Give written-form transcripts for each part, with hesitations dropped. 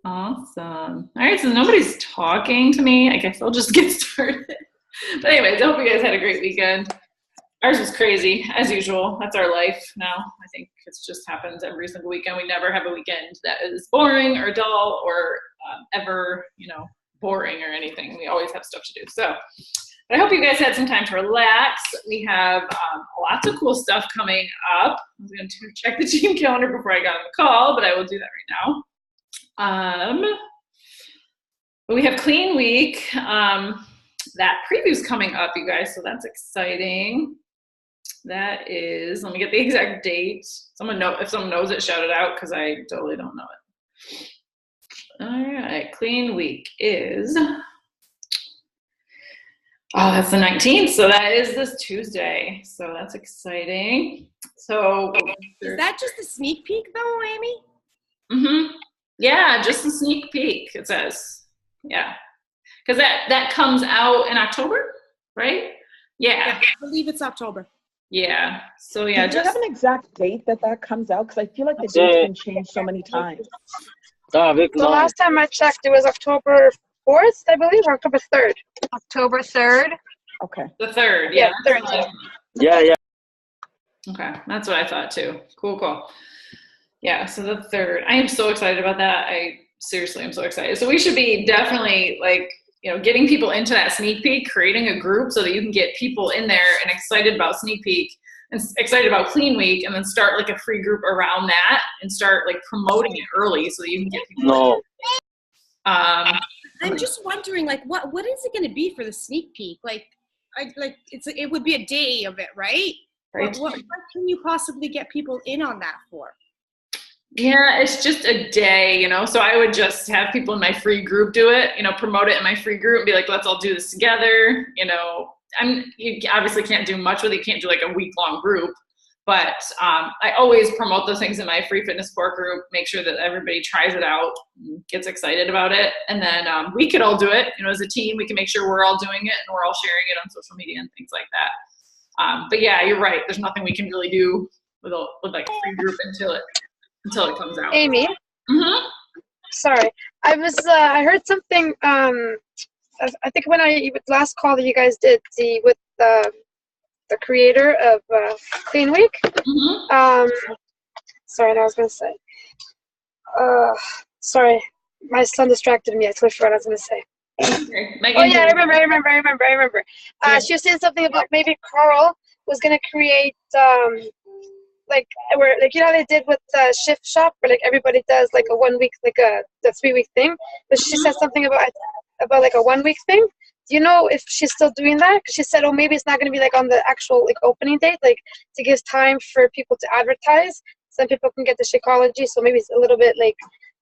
Awesome. All right, so nobody's talking to me. I guess I'll just get started. But anyways, I hope you guys had a great weekend. Ours was crazy, as usual. That's our life now. I think it just happens every single weekend. We never have a weekend that is boring or dull or ever, boring or anything. We always have stuff to do. So I hope you guys had some time to relax. We have lots of cool stuff coming up. I was going to check the team calendar before I got on the call, but I will do that right now. We have Clean Week. That preview's coming up, you guys, so that's exciting. That is, let me get the exact date. If someone knows it, shout it out, because I totally don't know it. All right, Clean Week is, that's the 19th, so that is this Tuesday. So that's exciting. So is that just a sneak peek though, Amy? Mm-hmm. Yeah, just a sneak peek, it says. Yeah. Because that comes out in October, right? Yeah. I believe it's October. Yeah. So yeah. Do you have an exact date that comes out? Because I feel like the date's been changed so many times. The last time I checked, it was October 4th, I believe, or October 3rd. October 3rd. Okay. The 3rd, yeah. Yeah, 3rd. Yeah. Okay, that's what I thought too. Cool. Yeah, so the 3rd. I am so excited about that. I seriously am so excited. So we should be definitely getting people into that sneak peek, creating a group so that you can get people in there and excited about sneak peek and excited about Clean Week, and then start like a free group around that and start like promoting it early so that you can get people. I'm just wondering, like, what is it going to be for the sneak peek? It would be a day of it, right? Right. What can you possibly get people in on that for? Yeah, it's just a day, so I would just have people in my free group do it, promote it in my free group and be like, let's all do this together. You obviously can't do much with it. You can't do like a week-long group, but I always promote those things in my free fitness sport group, make sure that everybody tries it out, gets excited about it. And then we could all do it, as a team. We can make sure we're all doing it and we're all sharing it on social media and things like that. But yeah, you're right. There's nothing we can really do with like a free group until it comes out. Amy? Mm-hmm. Sorry. I heard something, I think last call that you guys did with the creator of Clean Week. Mm-hmm. Sorry, I was going to say. Sorry, my son distracted me. I totally forgot what I was going to say. Okay. Oh yeah, I remember. She was saying something about maybe Carl was going to create how they did with Shift Shop, where like everybody does like a 1 week, like the 3 week thing. But she said something about like a 1 week thing. Do you know if she's still doing that? Because she said, maybe it's not going to be like on the actual like opening date, like to give time for people to advertise. Some people can get the Shakeology, so maybe it's a little bit like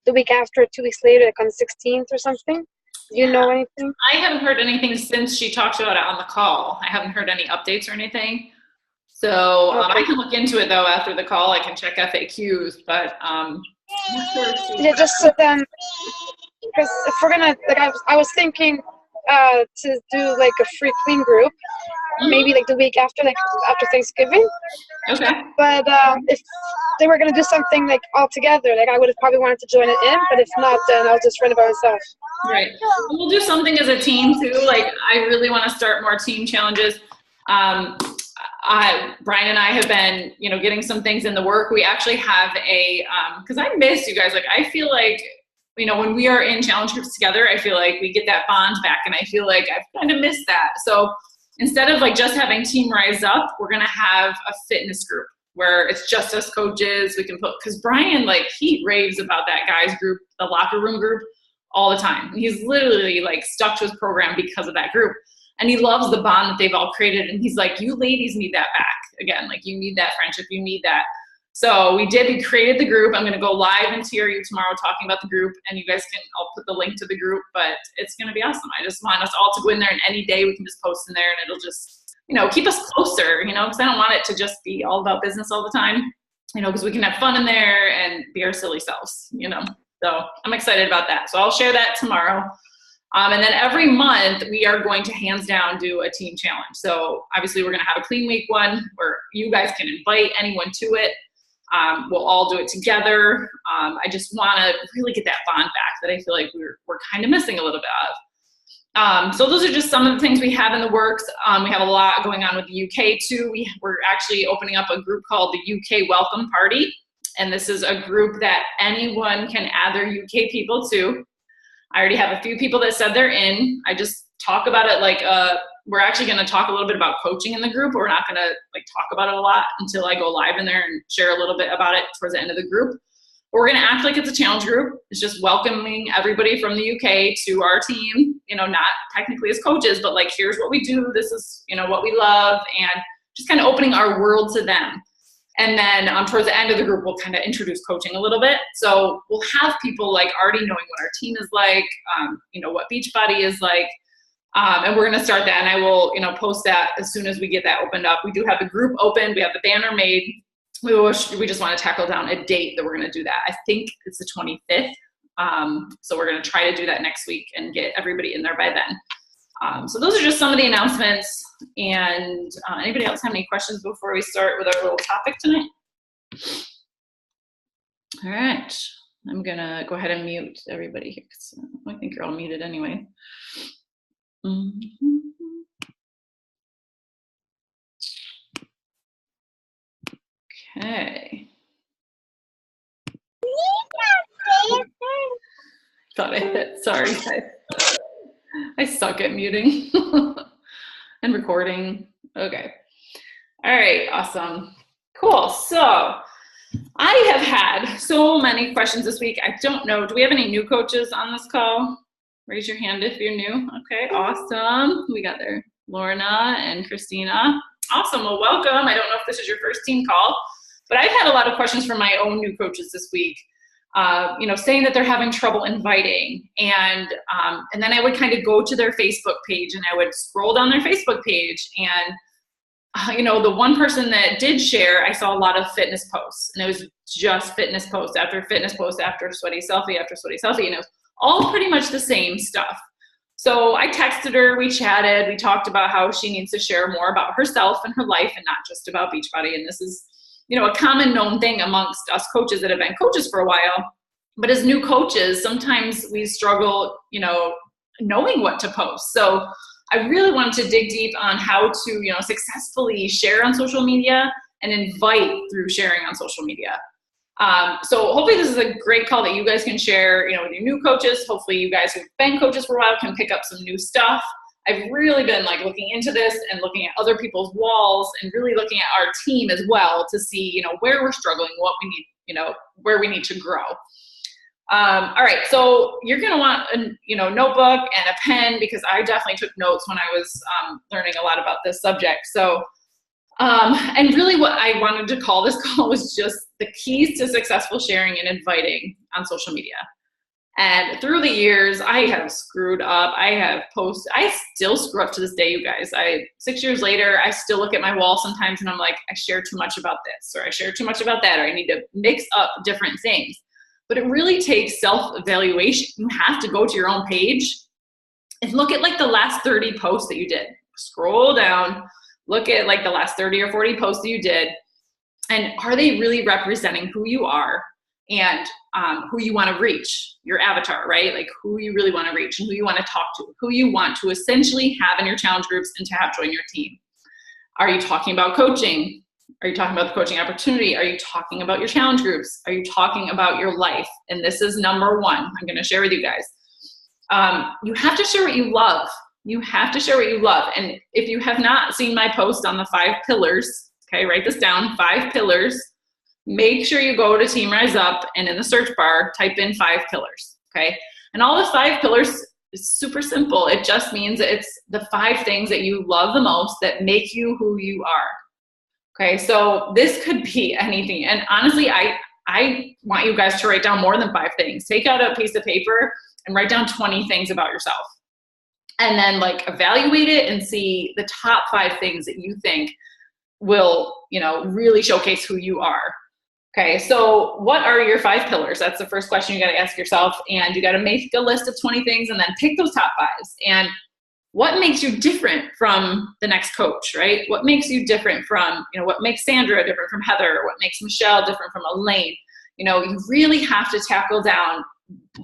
the week after, 2 weeks later, like on the 16th or something. Do you know anything? I haven't heard anything since she talked about it on the call. I haven't heard any updates or anything. So I can look into it though after the call. I can check FAQs, but yeah, just so then, because if we're gonna I was thinking to do like a free clean group, maybe like the week after, like after Thanksgiving. Okay. But if they were gonna do something like all together, like I would have probably wanted to join it in. But if not, then I'll just run it by myself. Right. We'll do something as a team too. Like I really want to start more team challenges. Brian and I have been, getting some things in the work. We actually have because I miss you guys. Like, I feel like, when we are in challenge groups together, I feel like we get that bond back, and I feel like I've kind of missed that. So instead of like just having Team Rise Up, we're going to have a fitness group where it's just us coaches. We can because Brian, like, he raves about that guys group, the locker room group, all the time. He's literally like stuck to his program because of that group. And he loves the bond that they've all created. And he's like, you ladies need that back again. Like, you need that friendship. You need that. So we created the group. I'm going to go live in TRU tomorrow talking about the group. And you guys I'll put the link to the group. But it's going to be awesome. I just want us all to go in there, and any day we can just post in there, and it'll just, keep us closer, because I don't want it to just be all about business all the time, because we can have fun in there and be our silly selves, So I'm excited about that. So I'll share that tomorrow. And then every month we are going to hands down do a team challenge. So obviously we're going to have a Clean Week one where you guys can invite anyone to it. We'll all do it together. I just want to really get that bond back that I feel like we're kind of missing a little bit of. So those are just some of the things we have in the works. We have a lot going on with the UK too. We're actually opening up a group called the UK Welcome Party. And this is a group that anyone can add their UK people to. I already have a few people that said they're in. I just talk about it like, we're actually going to talk a little bit about coaching in the group. We're not going to like talk about it a lot until I go live in there and share a little bit about it towards the end of the group. But we're going to act like it's a challenge group. It's just welcoming everybody from the UK to our team, you know, not technically as coaches, but like, here's what we do. This is, you know, what we love, and just kind of opening our world to them. And then towards the end of the group, we'll kind of introduce coaching a little bit. So we'll have people like already knowing what our team is like, you know, what Beachbody is like. And we're going to start that, and I will, you know, post that as soon as we get that opened up. We do have the group open. We have the banner made. We just want to tackle down a date that we're going to do that. I think it's the 25th. So we're going to try to do that next week and get everybody in there by then. So those are just some of the announcements. And anybody else have any questions before we start with our little topic tonight? All right. I'm going to go ahead and mute everybody here, because I think you're all muted anyway. Okay. Thought I hit, sorry. I suck at muting and recording. Okay. All right, awesome. Cool. So I have had so many questions this week. I don't know, do we have any new coaches on this call? Raise your hand if you're new. Okay, awesome. We got there Lorna and Christina. Awesome, well, welcome. I don't know if this is your first team call, but I've had a lot of questions from my own new coaches this week, you know, saying that they're having trouble inviting. And then I would kind of go to their Facebook page, and I would scroll down their Facebook page, and you know, the one person that did share, I saw a lot of fitness posts, and it was just fitness post after fitness post after sweaty selfie after sweaty selfie, and it was all pretty much the same stuff. So I texted her, we chatted, we talked about how she needs to share more about herself and her life, and not just about Beachbody. And this is, you know, a common known thing amongst us coaches that have been coaches for a while. But as new coaches, sometimes we struggle, you know, knowing what to post. So I really wanted to dig deep on how to, you know, successfully share on social media and invite through sharing on social media. So hopefully this is a great call that you guys can share, you know, with your new coaches. Hopefully you guys who've been coaches for a while can pick up some new stuff. I've really been like looking into this and looking at other people's walls and really looking at our team as well to see, you know, where we're struggling, what we need, you know, where we need to grow. All right, so you're going to want a, you know, notebook and a pen, because I definitely took notes when I was learning a lot about this subject. So and really what I wanted to call this call was just the keys to successful sharing and inviting on social media. And through the years, I have screwed up. I still screw up to this day, you guys. 6 years later, I still look at my wall sometimes and I'm like, I share too much about this, or I share too much about that, or I need to mix up different things. But it really takes self-evaluation. You have to go to your own page and look at like the last 30 posts that you did. Scroll down. Look at like the last 30 or 40 posts that you did, and are they really representing who you are and who you want to reach, your avatar, right? Like who you really want to reach and who you want to talk to, who you want to essentially have in your challenge groups and to have join your team. Are you talking about coaching? Are you talking about the coaching opportunity? Are you talking about your challenge groups? Are you talking about your life? And this is number one I'm going to share with you guys. You have to share what you love. You have to share what you love. And if you have not seen my post on the 5 pillars, okay, write this down, 5 pillars. Make sure you go to Team Rise Up and in the search bar, type in 5 pillars, okay? And all the 5 pillars is super simple. It just means it's the 5 things that you love the most that make you who you are, okay? So this could be anything. And honestly, I want you guys to write down more than 5 things. Take out a piece of paper and write down 20 things about yourself. And then like evaluate it and see the top 5 things that you think will, you know, really showcase who you are. Okay, so what are your 5 pillars? That's the first question you got to ask yourself. And you got to make a list of 20 things and then pick those top 5s. And what makes you different from the next coach, right? What makes you different from, what makes Sandra different from Heather? What makes Michelle different from Elaine? You really have to tackle down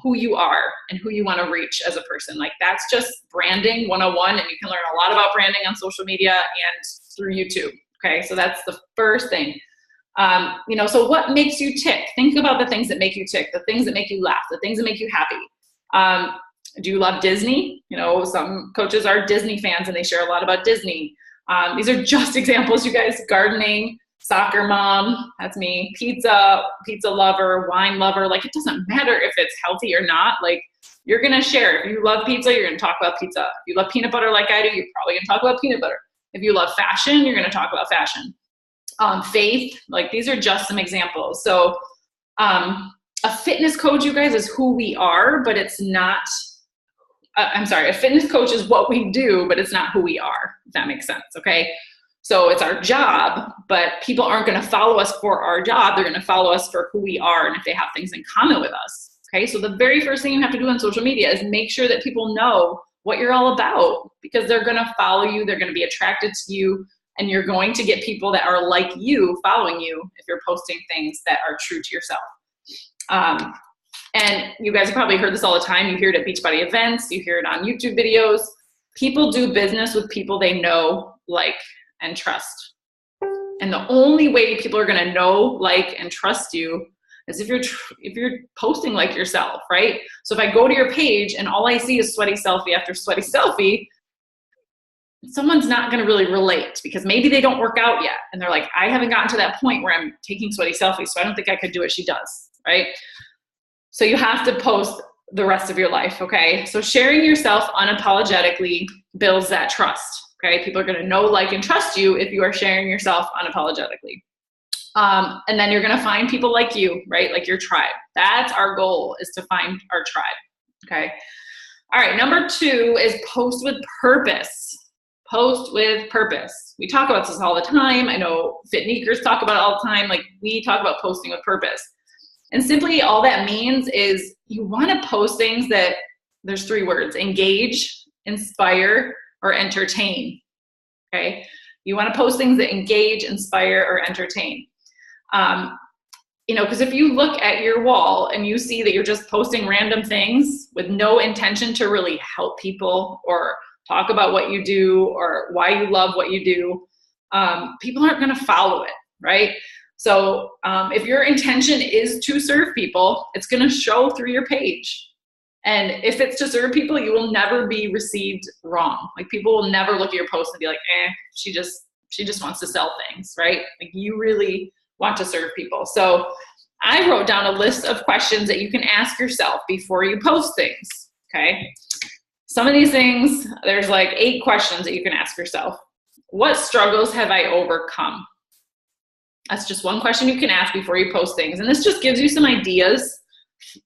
who you are and who you want to reach as a person. Like, that's just branding 101, and you can learn a lot about branding on social media and through YouTube. Okay, so that's the first thing. So what makes you tick? Think about the things that make you tick, the things that make you laugh, the things that make you happy. Do you love Disney? Some coaches are Disney fans and they share a lot about Disney. These are just examples, you guys. Gardening, soccer mom, that's me, pizza lover, wine lover. Like, it doesn't matter if it's healthy or not. Like, you're going to share. If you love pizza, you're going to talk about pizza. If you love peanut butter like I do, you're probably going to talk about peanut butter. If you love fashion, you're going to talk about fashion. Faith, like, these are just some examples. So a fitness coach, you guys, is who we are, but it's not, a fitness coach is what we do, but it's not who we are, if that makes sense, okay? So it's our job, but people aren't going to follow us for our job. They're going to follow us for who we are and if they have things in common with us, okay? So the very first thing you have to do on social media is make sure that people know what you're all about, because they're going to follow you, they're going to be attracted to you, and you're going to get people that are like you following you if you're posting things that are true to yourself. And you guys have probably heard this all the time. You hear it at Beachbody events. You hear it on YouTube videos. People do business with people they know, like, and trust. And the only way people are going to know, like, and trust you is if you're posting like yourself, right? So if I go to your page and all I see is sweaty selfie after sweaty selfie, someone's not going to really relate, because maybe they don't work out yet. And they're like, I haven't gotten to that point where I'm taking sweaty selfies, so I don't think I could do what she does, right? So you have to post the rest of your life, okay? So sharing yourself unapologetically builds that trust, okay? People are going to know, like, and trust you if you are sharing yourself unapologetically. And then you're going to find people like you, right? Like your tribe. That's our goal, is to find our tribe, okay? All right, number 2 is post with purpose. Post with purpose. We talk about this all the time. I know Fitnikers talk about it all the time. Like, we talk about posting with purpose. And simply all that means is you want to post things that, there's 3 words: engage, inspire, or entertain. Okay? You want to post things that engage, inspire, or entertain. Because if you look at your wall and you see that you're just posting random things with no intention to really help people or talk about what you do or why you love what you do, people aren't going to follow it, right? So if your intention is to serve people, it's going to show through your page. And if it's to serve people, you will never be received wrong. Like, people will never look at your post and be like, she just wants to sell things, right? Like, you really want to serve people. So I wrote down a list of questions that you can ask yourself before you post things, okay? Some of these things, there's like 8 questions that you can ask yourself. What struggles have I overcome? That's just one question you can ask before you post things. And this just gives you some ideas.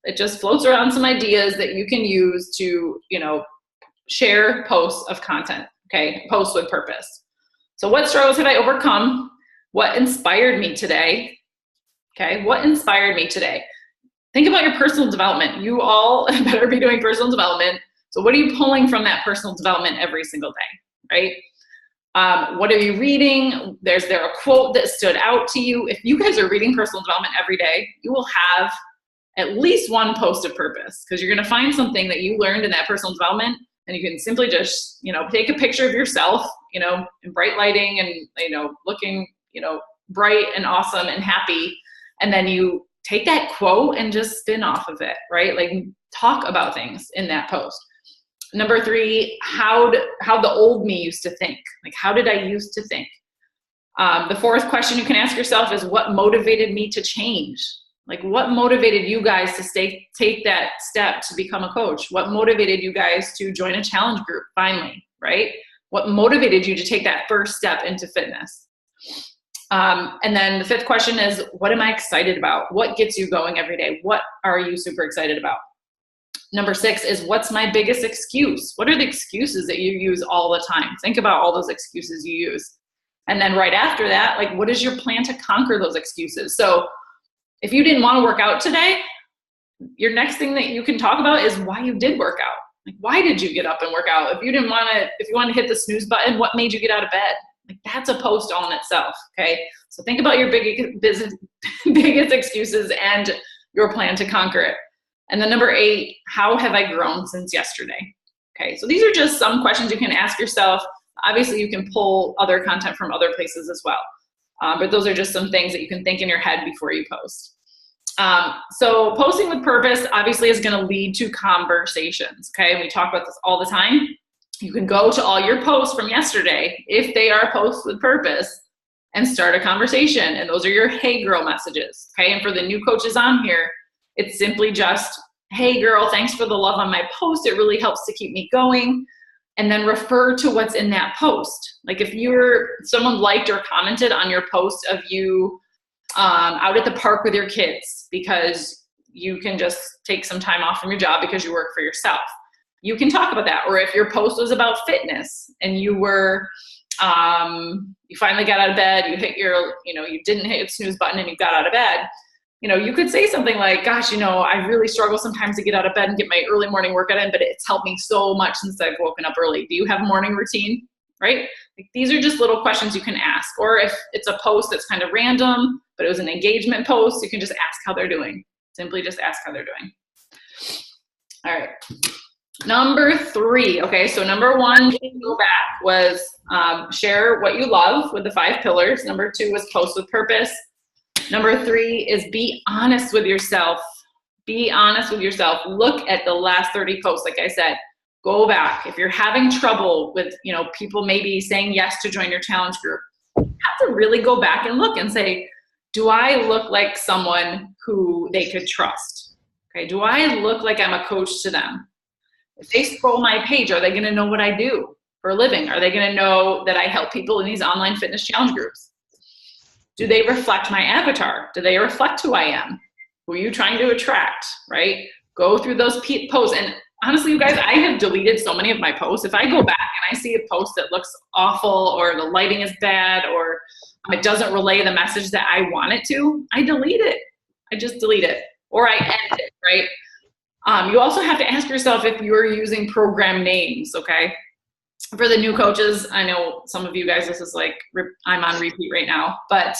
It just floats around some ideas that you can use to, share posts of content, okay? Posts with purpose. So what struggles have I overcome? What inspired me today? Okay, what inspired me today? Think about your personal development. You all better be doing personal development. So what are you pulling from that personal development every single day, right? What are you reading? Is there a quote that stood out to you? If you guys are reading personal development every day, you will have at least one post of purpose, because you're going to find something that you learned in that personal development, and you can simply just, take a picture of yourself, in bright lighting and, looking, bright and awesome and happy. And then you take that quote and just spin off of it, right? Like, talk about things in that post. Number 3, how the old me used to think. Like, how did I used to think? The 4th question you can ask yourself is, what motivated me to change? Like, what motivated you guys to take that step to become a coach? What motivated you guys to join a challenge group finally, right? What motivated you to take that first step into fitness? And then the 5th question is, what am I excited about? What gets you going every day? What are you super excited about? Number 6 is, what's my biggest excuse? What are the excuses that you use all the time? Think about all those excuses you use. And then right after that, like, what is your plan to conquer those excuses? So if you didn't want to work out today, your next thing that you can talk about is why you did work out. Like, why did you get up and work out? If you wanted to hit the snooze button, what made you get out of bed? Like, that's a post all in itself, okay? So think about your biggest excuses and your plan to conquer it. And then number 8, how have I grown since yesterday? Okay, so these are just some questions you can ask yourself. Obviously, you can pull other content from other places as well. But those are just some things that you can think in your head before you post. So posting with purpose obviously is going to lead to conversations, okay? We talk about this all the time. You can go to all your posts from yesterday, if they are posts with purpose, and start a conversation. And those are your hey girl messages, okay? And for the new coaches on here, it's simply just, hey girl, thanks for the love on my post. It really helps to keep me going. And then refer to what's in that post. Like if someone liked or commented on your post of you out at the park with your kids because you can just take some time off from your job because you work for yourself, you can talk about that. Or if your post was about fitness and you were, you finally got out of bed, you didn't hit the snooze button and you got out of bed, you could say something like, gosh, I really struggle sometimes to get out of bed and get my early morning workout in, but it's helped me so much since I've woken up early. Do you have a morning routine? Right? Like, these are just little questions you can ask. Or if it's a post that's kind of random, but it was an engagement post, you can just ask how they're doing. Simply just ask how they're doing. All right. Number 3. Okay, so number 1, go back, was share what you love with the 5 pillars. Number 2 was post with purpose. Number 3 is be honest with yourself. Be honest with yourself. Look at the last 30 posts. Like I said, go back. If you're having trouble with, people maybe saying yes to join your challenge group, you have to really go back and look and say, do I look like someone who they could trust? Okay, do I look like I'm a coach to them? If they scroll my page, are they going to know what I do for a living? Are they going to know that I help people in these online fitness challenge groups? Do they reflect my avatar? Do they reflect who I am? Who are you trying to attract, right? Go through those posts. And honestly, you guys, I have deleted so many of my posts. If I go back and I see a post that looks awful, or the lighting is bad, or it doesn't relay the message that I want it to, I delete it. I just delete it, or I end it, right? You also have to ask yourself if you're using program names, okay? For the new coaches, I know some of you guys, this is like, I'm on repeat right now, but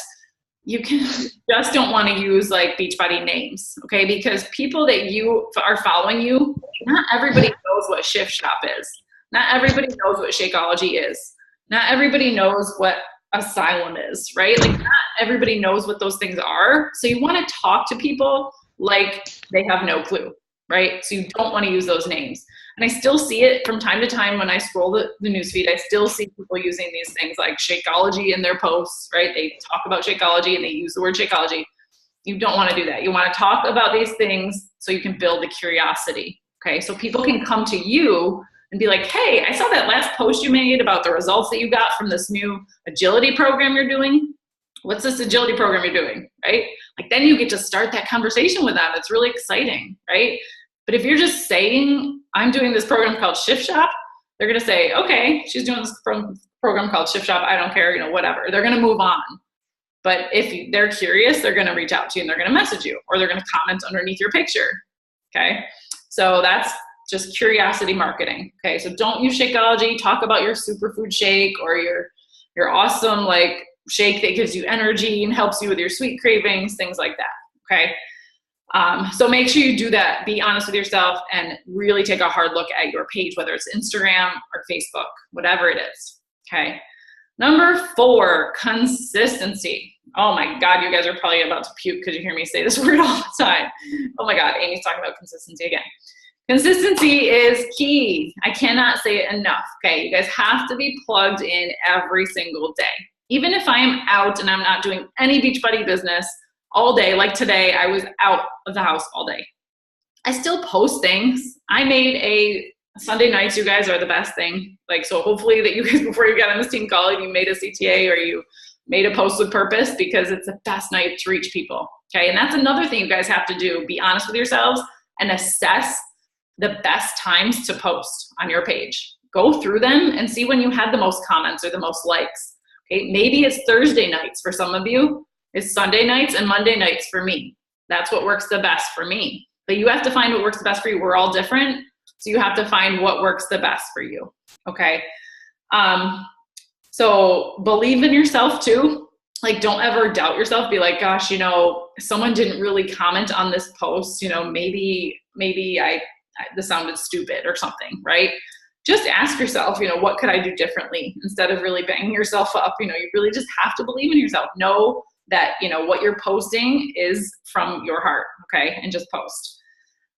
you just don't want to use like Beachbody names, okay? Because people that you are following you, not everybody knows what Shift Shop is. Not everybody knows what Shakeology is. Not everybody knows what Asylum is, right? Like, not everybody knows what those things are. So you want to talk to people like they have no clue, right? So you don't want to use those names. And I still see it from time to time when I scroll the newsfeed. I still see people using these things like Shakeology in their posts, right? They talk about Shakeology and they use the word Shakeology. You don't want to do that. You want to talk about these things so you can build the curiosity, okay? So people can come to you and be like, hey, I saw that last post you made about the results that you got from this new agility program you're doing. What's this agility program you're doing, right? Like, then you get to start that conversation with them. It's really exciting, right? But if you're just saying, I'm doing this program called Shift Shop, they're going to say, okay, she's doing this program called Shift Shop. I don't care, whatever. They're going to move on. But if they're curious, they're going to reach out to you and they're going to message you, or they're going to comment underneath your picture. Okay. So that's just curiosity marketing. Okay. So don't use Shakeology. Talk about your superfood shake or your awesome like shake that gives you energy and helps you with your sweet cravings, things like that. Okay. So make sure you do that. Be honest with yourself and really take a hard look at your page, whether it's Instagram or Facebook, whatever it is. Okay. Number 4, consistency. Oh my God, you guys are probably about to puke because you hear me say this word all the time. Oh my God, Amy's talking about consistency again. Consistency is key. I cannot say it enough. Okay. You guys have to be plugged in every single day. Even if I am out and I'm not doing any Beachbody business all day, like today, I was out of the house all day. I still post things. I made a Sunday nights, you guys are the best thing. Like, so hopefully that you guys, before you got on this team call, you made a CTA or you made a post with purpose, because it's the best night to reach people. Okay. And that's another thing you guys have to do. Be honest with yourselves and assess the best times to post on your page. Go through them and see when you had the most comments or the most likes. Okay. Maybe it's Thursday nights for some of you. It's Sunday nights and Monday nights for me. That's what works the best for me. But you have to find what works the best for you. We're all different. So you have to find what works the best for you. Okay. So believe in yourself too. Like, don't ever doubt yourself. Be like, gosh, you know, someone didn't really comment on this post. You know, maybe this sounded stupid or something, right? Just ask yourself, you know, what could I do differently instead of really banging yourself up? You know, you really just have to believe in yourself. Know that, you know, what you're posting is from your heart, okay? And just post.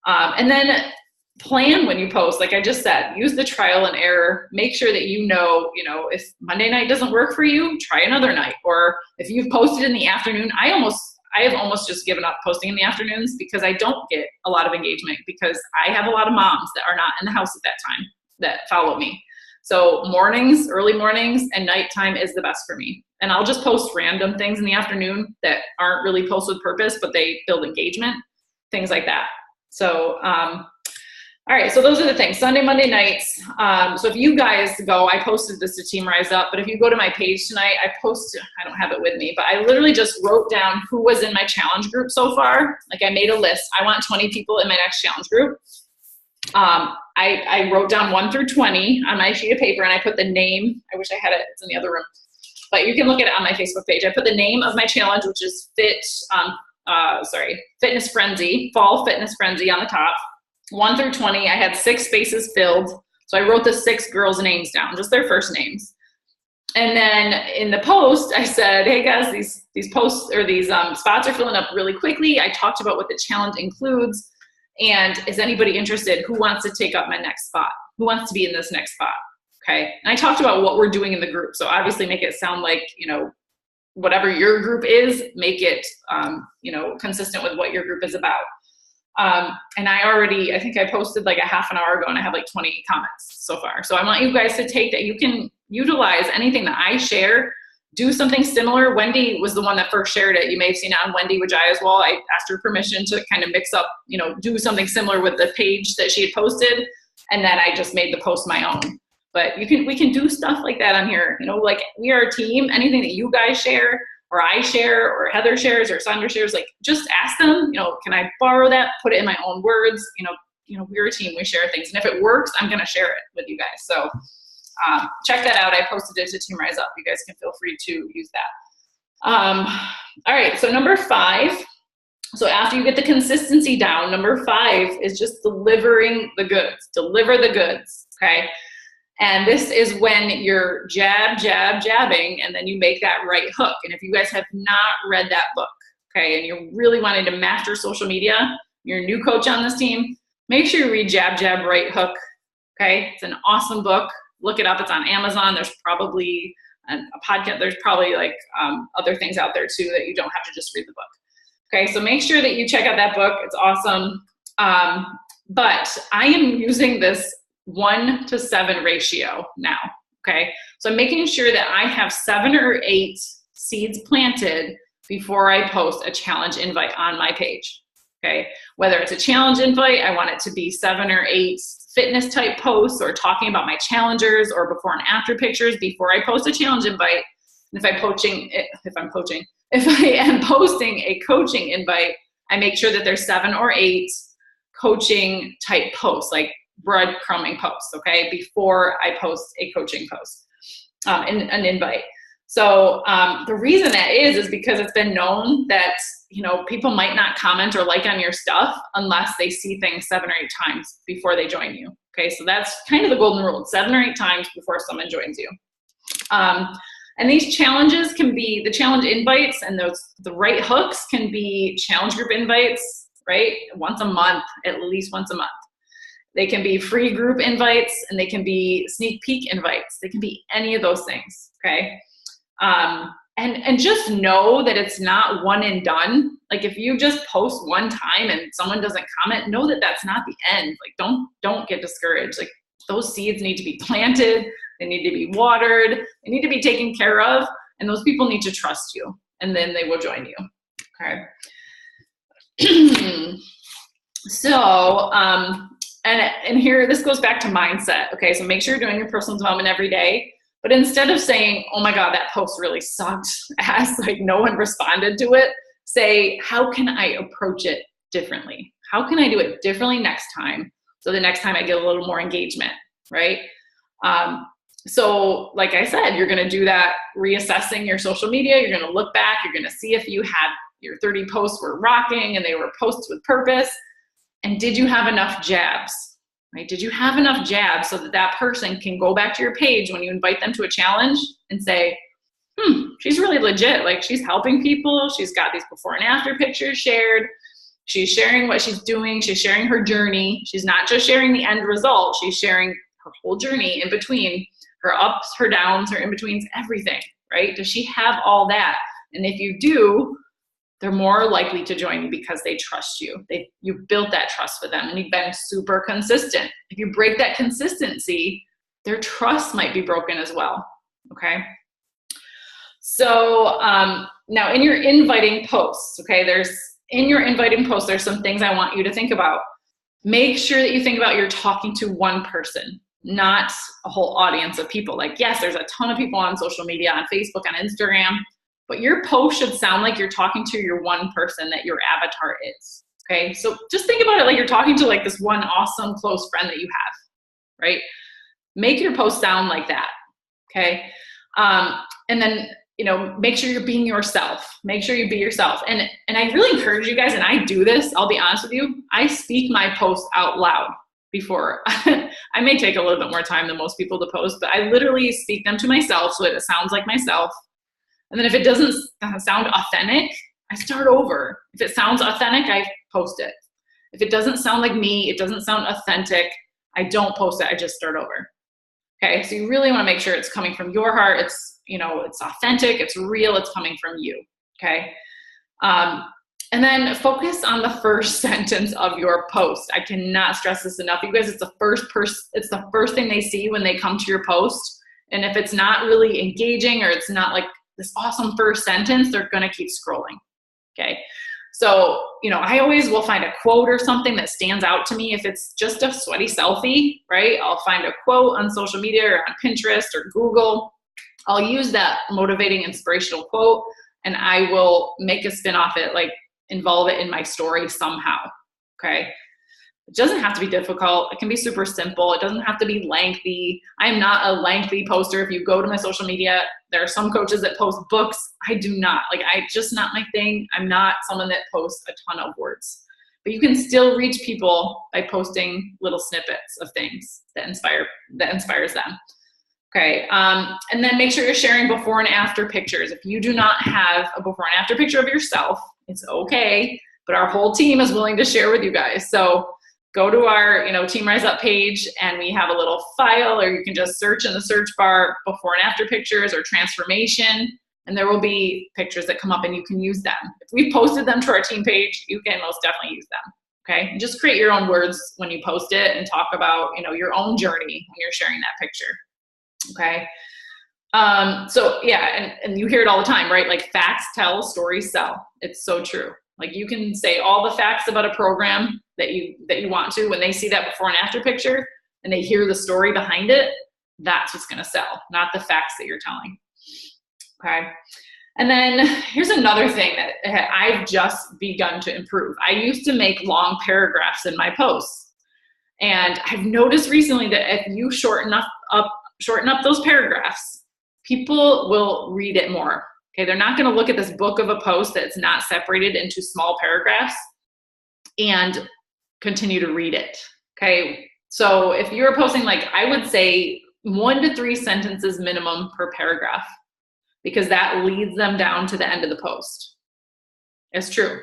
And then plan when you post. Like I just said, use the trial and error. Make sure that you know, if Monday night doesn't work for you, try another night. Or if you've posted in the afternoon, I have almost just given up posting in the afternoons because I don't get a lot of engagement because I have a lot of moms that are not in the house at that time that follow me. So mornings, early mornings, and nighttime is the best for me. And I'll just post random things in the afternoon that aren't really posts with purpose, but they build engagement, things like that. So, all right, so those are the things. Sunday, Monday nights. So if you guys go, I posted this to Team Rise Up, but if you go to my page tonight, I don't have it with me, but I literally just wrote down who was in my challenge group so far. Like I made a list. I want 20 people in my next challenge group. I wrote down 1 through 20 on my sheet of paper and I put the name. I wish I had it. It's in the other room, but you can look at it on my Facebook page. I put the name of my challenge, which is Fitness Frenzy, Fall Fitness Frenzy on the top. 1 through 20, I had 6 spaces filled. So I wrote the 6 girls' names down, just their first names. And then in the post, I said, hey guys, these posts or these spots are filling up really quickly. I talked about what the challenge includes. And is anybody interested? Who wants to take up my next spot? Who wants to be in this next spot? Okay. And I talked about what we're doing in the group. So obviously make it sound like, whatever your group is, make it, consistent with what your group is about. And I think I posted like a half an hour ago and I have like 20 comments so far. So I want you guys to take that. You can utilize anything that I share, do something similar. Wendy was the one that first shared it. You may have seen it on Wendy Wajai as well. I asked her permission to kind of mix up, do something similar with the page that she had posted. And then I just made the post my own. But we can do stuff like that on here. Like we are a team. Anything that you guys share or I share or Heather shares or Sandra shares, like just ask them, can I borrow that, put it in my own words? We're a team, we share things. And if it works, I'm going to share it with you guys. So check that out. I posted it to Team Rise Up. You guys can feel free to use that. All right, so number 5. So after you get the consistency down, number 5 is just delivering the goods. Deliver the goods, okay? And this is when you're jabbing, and then you make that right hook. And if you guys have not read that book, okay, and you're really wanting to master social media, you're a new coach on this team, make sure you read Jab, Right Hook, okay? It's an awesome book. Look it up. It's on Amazon. There's probably a podcast. There's probably like other things out there too that you don't have to just read the book. Okay, so make sure that you check out that book. It's awesome. But I am using this 1-to-7 ratio now, okay? So I'm making sure that I have 7 or 8 seeds planted before I post a challenge invite on my page, okay? Whether it's a challenge invite, I want it to be 7 or 8 fitness type posts or talking about my challengers or before and after pictures before I post a challenge invite. And if I am posting a coaching invite, I make sure that there's 7 or 8 coaching type posts, like breadcrumbing posts, okay, before I post a coaching post, an invite. So the reason that is because it's been known that, people might not comment or like on your stuff unless they see things 7 or 8 times before they join you. Okay, so that's kind of the golden rule, 7 or 8 times before someone joins you. And these challenges can be, the challenge invites and the right hooks can be challenge group invites, right? Once a month, at least once a month. They can be free group invites and they can be sneak peek invites. They can be any of those things, okay? And just know that it's not one and done. Like if you just post one time and someone doesn't comment, know that that's not the end. Like don't get discouraged. Like those seeds need to be planted. They need to be watered. They need to be taken care of. And those people need to trust you. And then they will join you, okay? So, and here, this goes back to mindset, okay? So make sure you're doing your personal development every day. But instead of saying, oh my God, that post really sucked, as like no one responded to it, say, how can I approach it differently? How can I do it differently next time? So the next time I get a little more engagement, right? So like I said, you're going to do that reassessing your social media. You're going to look back. You're going to see if you had your 30 posts were rocking and they were posts with purpose. And did you have enough jabs, right? Did you have enough jabs so that that person can go back to your page when you invite them to a challenge and say, she's really legit. Like, she's helping people. She's got these before and after pictures shared. She's sharing what she's doing. She's sharing her journey. She's not just sharing the end result. She's sharing her whole journey in between, her ups, her downs, her in-betweens, everything, right? Does she have all that? And if you do, they're more likely to join you because they trust you. You've built that trust with them and you've been super consistent. If you break that consistency, their trust might be broken as well, okay? So now in your inviting posts, okay, there's some things I want you to think about. Make sure that you think about you're talking to one person, not a whole audience of people. Like, yes, there's a ton of people on social media, on Facebook, on Instagram, but your post should sound like you're talking to your one person that your avatar is, okay? So just think about it like you're talking to like this one awesome close friend that you have, right? Make your post sound like that, okay? And then, make sure you're being yourself. Make sure you be yourself. And I really encourage you guys, and I do this, I'll be honest with you, I speak my posts out loud before. I may take a little bit more time than most people to post, but I literally speak them to myself so that it sounds like myself. And then if it doesn't sound authentic, I start over. If it sounds authentic, I post it. If it doesn't sound like me, it doesn't sound authentic, I don't post it, I just start over. Okay, so you really want to make sure it's coming from your heart. It's, it's authentic, it's real, it's coming from you, okay? And then focus on the first sentence of your post. I cannot stress this enough. You guys, it's the first thing they see when they come to your post. And if it's not really engaging or it's not like this awesome first sentence, they're gonna keep scrolling, okay? So, I always will find a quote or something that stands out to me. If it's just a sweaty selfie, right? I'll find a quote on social media or on Pinterest or Google. I'll use that motivating, inspirational quote, and I will make a spin off it, like involve it in my story somehow, okay? It doesn't have to be difficult. It can be super simple. It doesn't have to be lengthy. I'm not a lengthy poster. If you go to my social media, there are some coaches that post books. I do not. Just not my thing. I'm not someone that posts a ton of words. But you can still reach people by posting little snippets of things that inspires them. Okay, and then make sure you're sharing before and after pictures. If you do not have a before and after picture of yourself, it's okay, but our whole team is willing to share with you guys. So go to our, Team Rise Up page, and we have a little file, or you can just search in the search bar before and after pictures or transformation, and there will be pictures that come up and you can use them. If we posted them to our team page, you can most definitely use them, okay? And just create your own words when you post it and talk about, your own journey when you're sharing that picture. Okay. So yeah, and you hear it all the time, right? Like, facts tell, stories sell. It's so true. Like, you can say all the facts about a program that you want to. When they see that before and after picture and they hear the story behind it, that's what's going to sell, not the facts that you're telling. Okay. And then here's another thing that I've just begun to improve. I used to make long paragraphs in my posts, and I've noticed recently that if you shorten up those paragraphs, people will read it more. Okay, they're not going to look at this book of a post that's not separated into small paragraphs and continue to read it. Okay, so if you're posting, like, I would say 1 to 3 sentences minimum per paragraph, because that leads them down to the end of the post. It's true.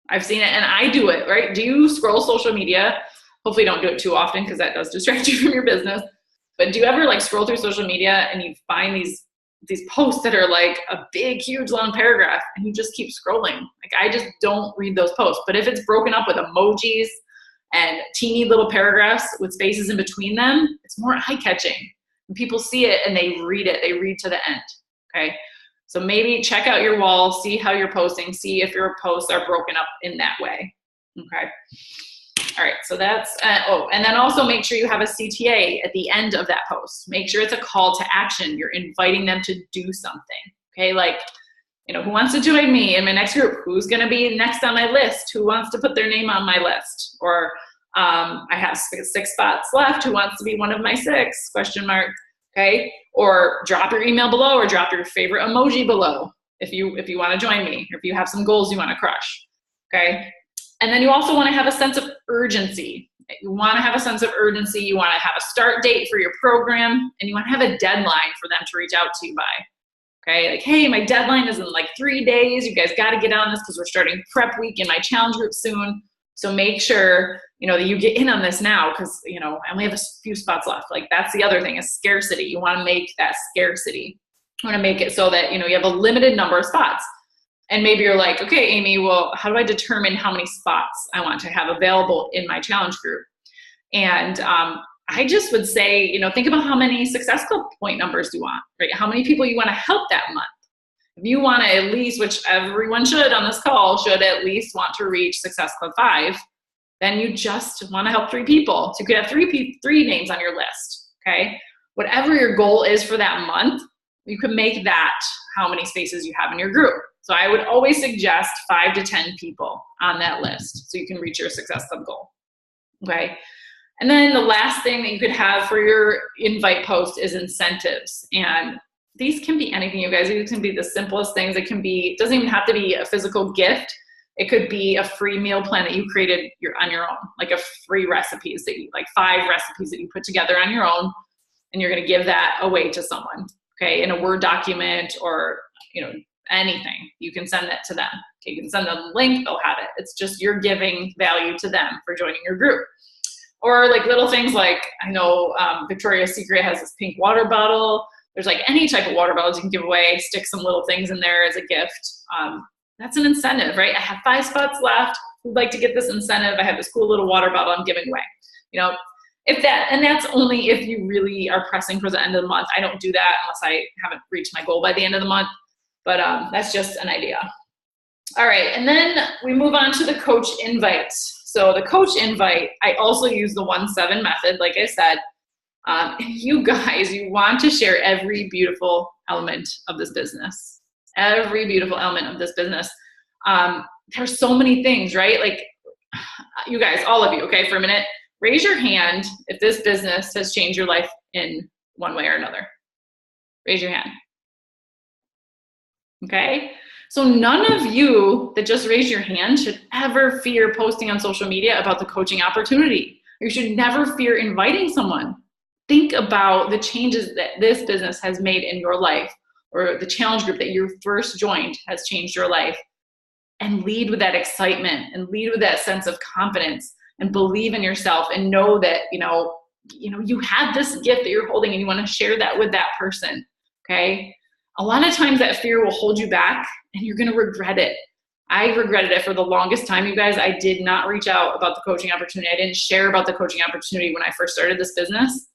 I've seen it, and I do it, right? Do you scroll social media? Hopefully don't do it too often, because that does distract you from your business. But do you ever scroll through social media and you find these posts that are like a big, huge, long paragraph, and you just keep scrolling? I just don't read those posts. But if it's broken up with emojis and teeny little paragraphs with spaces in between them, it's more eye-catching. And people see it and they read it. They read to the end, okay? So maybe check out your wall, see how you're posting, see if your posts are broken up in that way, okay? All right, so that's, and then also make sure you have a CTA at the end of that post. Make sure it's a call to action. You're inviting them to do something, okay? Like, who wants to join me in my next group? Who's gonna be next on my list? Who wants to put their name on my list? Or I have 6 spots left. Who wants to be one of my 6? ? Okay. Or drop your email below, or drop your favorite emoji below if you want to join me, or if you have some goals you want to crush. Okay. And then you also want to have a sense of urgency. You want to have a sense of urgency. You want to have a start date for your program, and you want to have a deadline for them to reach out to you by. Okay, like, hey, my deadline is in like 3 days. You guys got to get on this because we're starting prep week in my challenge group soon. So make sure, that you get in on this now, because, I only have a few spots left. Like, that's the other thing, is scarcity. You want to make that scarcity. You want to make it so that, you have a limited number of spots. And maybe you're like, okay, Amy, well, how do I determine how many spots I want to have available in my challenge group? And I just would say, think about how many Success Club point numbers do you want, right? How many people you want to help that month. If you want to at least, which everyone should on this call, should at least want to reach Success Club 5, then you just want to help 3 people. So you could have 3 names on your list, okay? Whatever your goal is for that month, you can make that how many spaces you have in your group. So I would always suggest 5 to 10 people on that list so you can reach your Success Club goal, okay? And then the last thing that you could have for your invite post is incentives. And these can be anything, you guys. It can be the simplest things. It doesn't even have to be a physical gift. It could be a free meal plan that you created on your own, like a free recipes that like 5 recipes that you put together on your own, and you're going to give that away to someone, okay, in a Word document or, anything. You can send that to them. Okay, you can send them a link, they'll have it. It's just you're giving value to them for joining your group. Or like little things like, I know Victoria's Secret has this pink water bottle. There's like any type of water bottles you can give away, stick some little things in there as a gift. That's an incentive, right? I have 5 spots left. Who'd like to get this incentive? I have this cool little water bottle I'm giving away. And that's only if you really are pressing for the end of the month. I don't do that unless I haven't reached my goal by the end of the month. But that's just an idea. All right, and then we move on to the coach invites. So the coach invite, I also use the 1-7 method, like I said. You guys, you want to share every beautiful element of this business. Every beautiful element of this business. There's so many things, right? Like, you guys, all of you, okay, for a minute, raise your hand if this business has changed your life in one way or another. Raise your hand. Okay? So none of you that just raised your hand should ever fear posting on social media about the coaching opportunity. You should never fear inviting someone. Think about the changes that this business has made in your life, or the challenge group that you first joined has changed your life, and lead with that excitement and lead with that sense of confidence and believe in yourself and know that, you have this gift that you're holding and you want to share that with that person. Okay? A lot of times that fear will hold you back and you're going to regret it. I regretted it for the longest time, you guys. I did not reach out about the coaching opportunity. I didn't share about the coaching opportunity when I first started this business.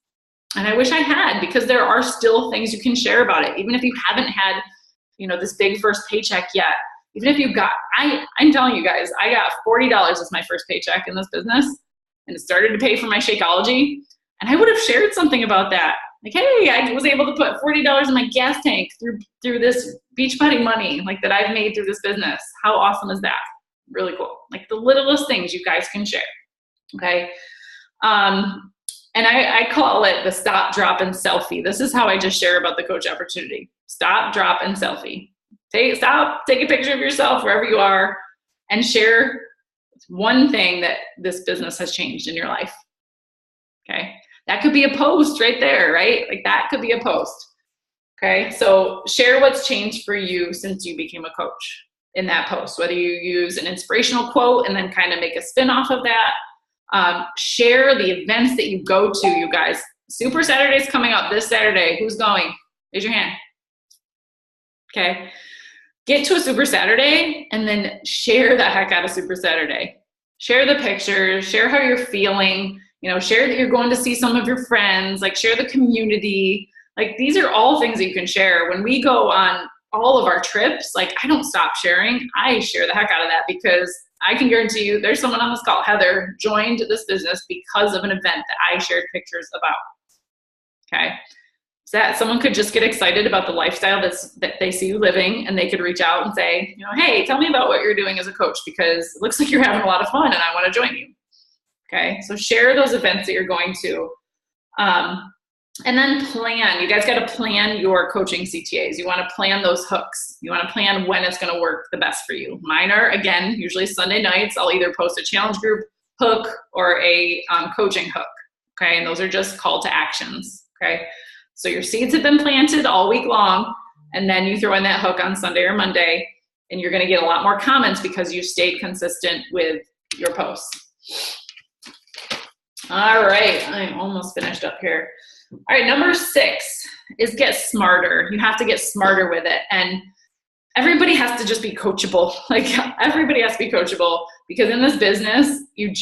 And I wish I had, because there are still things you can share about it. Even if you haven't had, this big first paycheck yet. Even if you got, I'm telling you guys, I got $40 as my first paycheck in this business, and it started to pay for my Shakeology. And I would have shared something about that. Like, hey, I was able to put $40 in my gas tank through this Beachbody money, like, that I've made through this business. How awesome is that? Really cool. Like, the littlest things you guys can share. Okay. And I call it the stop, drop, and selfie. This is how I just share about the coach opportunity. Stop, drop, and selfie. Stop, take a picture of yourself wherever you are, and share one thing that this business has changed in your life. Okay. That could be a post right there, right? Like, that could be a post. Okay. So share what's changed for you since you became a coach in that post, whether you use an inspirational quote and then kind of make a spin off of that. Share the events that you go to, you guys. Super Saturday's coming up this Saturday. Who's going? Raise your hand. Okay. Get to a Super Saturday and then share the heck out of Super Saturday. Share the pictures, share how you're feeling, share that you're going to see some of your friends, like, share the community. Like, these are all things that you can share. When we go on all of our trips, like, I don't stop sharing. I share the heck out of that, because I can guarantee you there's someone on this call, Heather, joined this business because of an event that I shared pictures about. Okay. So that someone could just get excited about the lifestyle that they see you living, and they could reach out and say, hey, tell me about what you're doing as a coach, because it looks like you're having a lot of fun and I want to join you. Okay, so share those events that you're going to. And then plan. You guys got to plan your coaching CTAs. You want to plan those hooks. You want to plan when it's going to work the best for you. Mine are, again, usually Sunday nights. I'll either post a challenge group hook or a coaching hook. Okay, and those are just call to actions. Okay, so your seeds have been planted all week long, and then you throw in that hook on Sunday or Monday, and you're going to get a lot more comments because you stayed consistent with your posts. All right, I'm almost finished up here. All right, number 6 is get smarter. You have to get smarter with it. And everybody has to just be coachable. Like, everybody has to be coachable, because in this business, you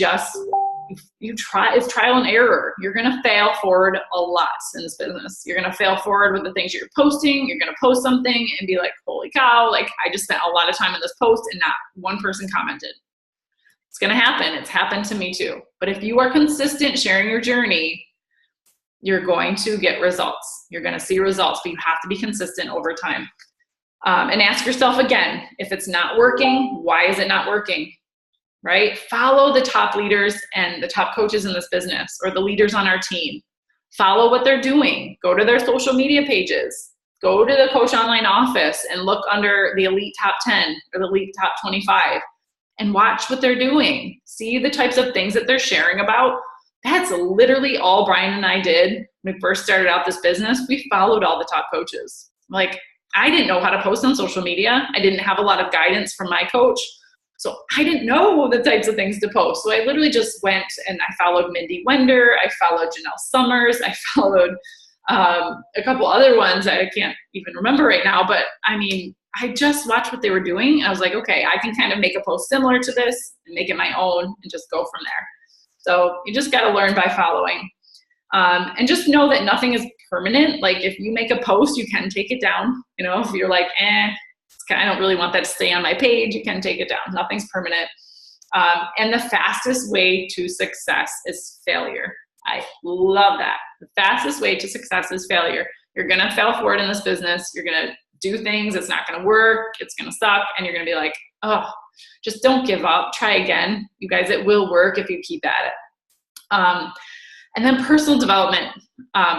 try, it's trial and error. You're going to fail forward a lot in this business. You're going to fail forward with the things you're posting. You're going to post something and be like, holy cow, like I just spent a lot of time in this post and not one person commented. It's going to happen. It's happened to me too. But if you are consistent sharing your journey, you're going to get results. You're going to see results, but you have to be consistent over time. And ask yourself again, if it's not working, why is it not working? Right? Follow the top leaders and the top coaches in this business, or the leaders on our team. Follow what they're doing. Go to their social media pages. Go to the Coach Online office and look under the Elite Top 10 or the Elite Top 25 and watch what they're doing. See the types of things that they're sharing about. That's literally all Brian and I did when we first started out this business. We followed all the top coaches. Like, I didn't know how to post on social media. I didn't have a lot of guidance from my coach. So I didn't know the types of things to post. So I literally just went and I followed Mindy Wender. I followed Janelle Summers. I followed a couple other ones I can't even remember right now. But I mean, I just watched what they were doing. I was like, okay, I can kind of make a post similar to this and make it my own and just go from there. So you just got to learn by following. And just know that nothing is permanent. Like, if you make a post, you can take it down. You know, if you're like, I don't really want that to stay on my page, you can take it down. Nothing's permanent. And the fastest way to success is failure. I love that. The fastest way to success is failure. You're going to fail forward in this business. You're going to do things. It's not going to work. It's going to suck. And you're going to be like, oh, just don't give up. Try again. You guys, it will work if you keep at it. And then personal development.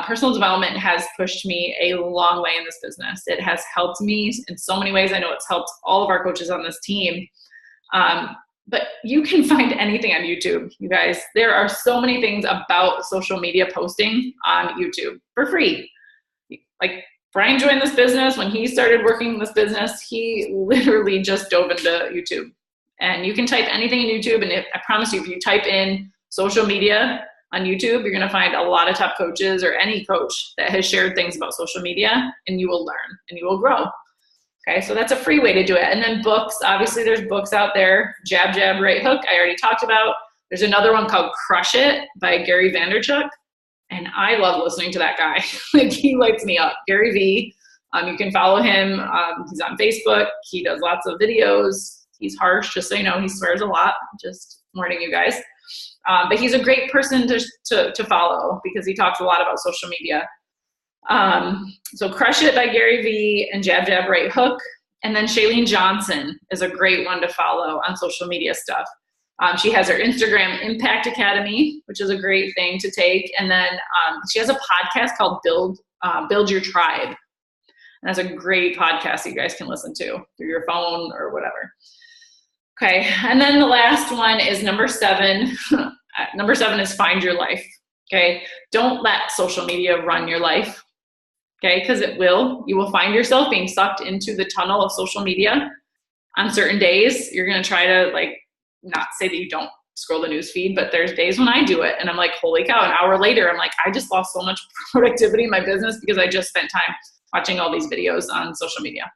Personal development has pushed me a long way in this business. It has helped me in so many ways. I know it's helped all of our coaches on this team. But you can find anything on YouTube, you guys. There are so many things about social media posting on YouTube for free. Like, Brian joined this business. When he started working in this business, he literally just dove into YouTube. And you can type anything in YouTube, and I promise you, if you type in social media on YouTube, you're going to find a lot of top coaches or any coach that has shared things about social media, and you will learn and you will grow. Okay, so that's a free way to do it. And then books, obviously there's books out there. Jab, Jab, Right Hook, I already talked about. There's another one called Crush It by Gary Vaynerchuk. And I love listening to that guy. Like, he lights me up. Gary V. You can follow him. He's on Facebook. He does lots of videos. He's harsh, just so you know. He swears a lot. Just warning you guys. But he's a great person to follow, because he talks a lot about social media. So Crush It by Gary V and Jab, Jab, Right Hook. And then Shailene Johnson is a great one to follow on social media stuff. She has her Instagram Impact Academy, which is a great thing to take. And then she has a podcast called Build Your Tribe. And that's a great podcast you guys can listen to through your phone or whatever. Okay, and then the last one is number 7. Number 7 is find your life. Okay, don't let social media run your life. Okay, because it will. You will find yourself being sucked into the tunnel of social media on certain days. You're going to try to, like, not say that you don't scroll the news feed, but there's days when I do it and I'm like, holy cow, an hour later, I'm like, I just lost so much productivity in my business because I just spent time watching all these videos on social media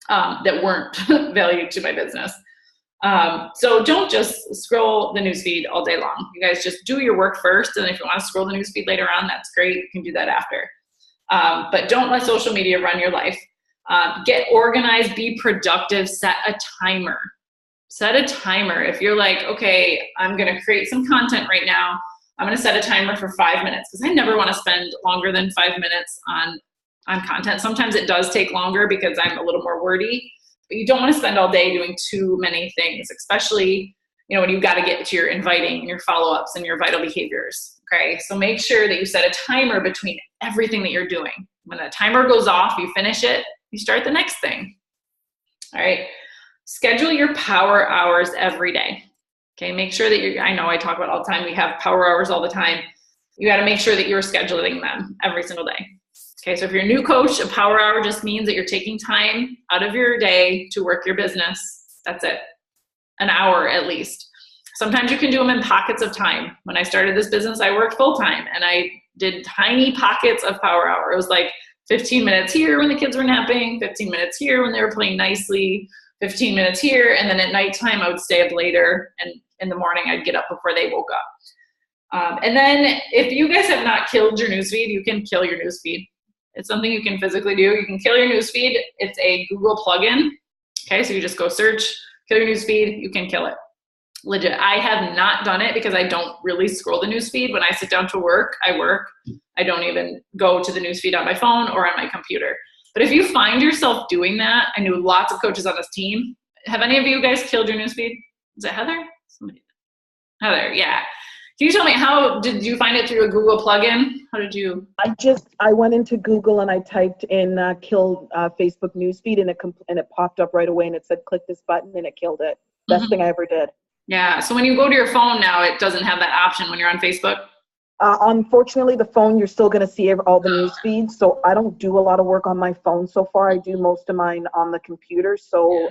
that weren't valued to my business. So don't just scroll the news feed all day long. You guys just do your work first. And if you want to scroll the news feed later on, that's great. You can do that after. But don't let social media run your life. Get organized, be productive, set a timer. Set a timer. If you're like, okay, I'm going to create some content right now, I'm going to set a timer for 5 minutes, because I never want to spend longer than 5 minutes on content. Sometimes it does take longer because I'm a little more wordy, but you don't want to spend all day doing too many things, especially, when you've got to get to your inviting and your follow-ups and your vital behaviors. Okay, so make sure that you set a timer between everything that you're doing. When that timer goes off, you finish it, you start the next thing. All right, schedule your power hours every day. Okay, make sure that I know I talk about all the time, we have power hours all the time. You got to make sure that you're scheduling them every single day. Okay, so if you're a new coach, a power hour just means that you're taking time out of your day to work your business. That's it. An hour at least. Sometimes you can do them in pockets of time. When I started this business, I worked full time and I did tiny pockets of power hour. It was like 15 minutes here when the kids were napping, 15 minutes here when they were playing nicely, 15 minutes here, and then at nighttime I would stay up later, and in the morning I'd get up before they woke up. And then if you guys have not killed your newsfeed, you can kill your newsfeed. It's something you can physically do. You can kill your newsfeed. It's a Google plugin. Okay, so you just go search, kill your newsfeed, you can kill it. Legit. I have not done it because I don't really scroll the newsfeed. When I sit down to work, I work. I don't even go to the newsfeed on my phone or on my computer. But if you find yourself doing that, I knew lots of coaches on this team. Have any of you guys killed your newsfeed? Is it Heather? Somebody. Heather, yeah. Can you tell me, how did you find it through a Google plugin? How did you? I went into Google and I typed in kill Facebook newsfeed, and it popped up right away and it said click this button, and it killed it. Best thing I ever did. Yeah. So when you go to your phone now, it doesn't have that option when you're on Facebook. Unfortunately, the phone, you're still going to see all the news feeds. So I don't do a lot of work on my phone so far. I do most of mine on the computer. So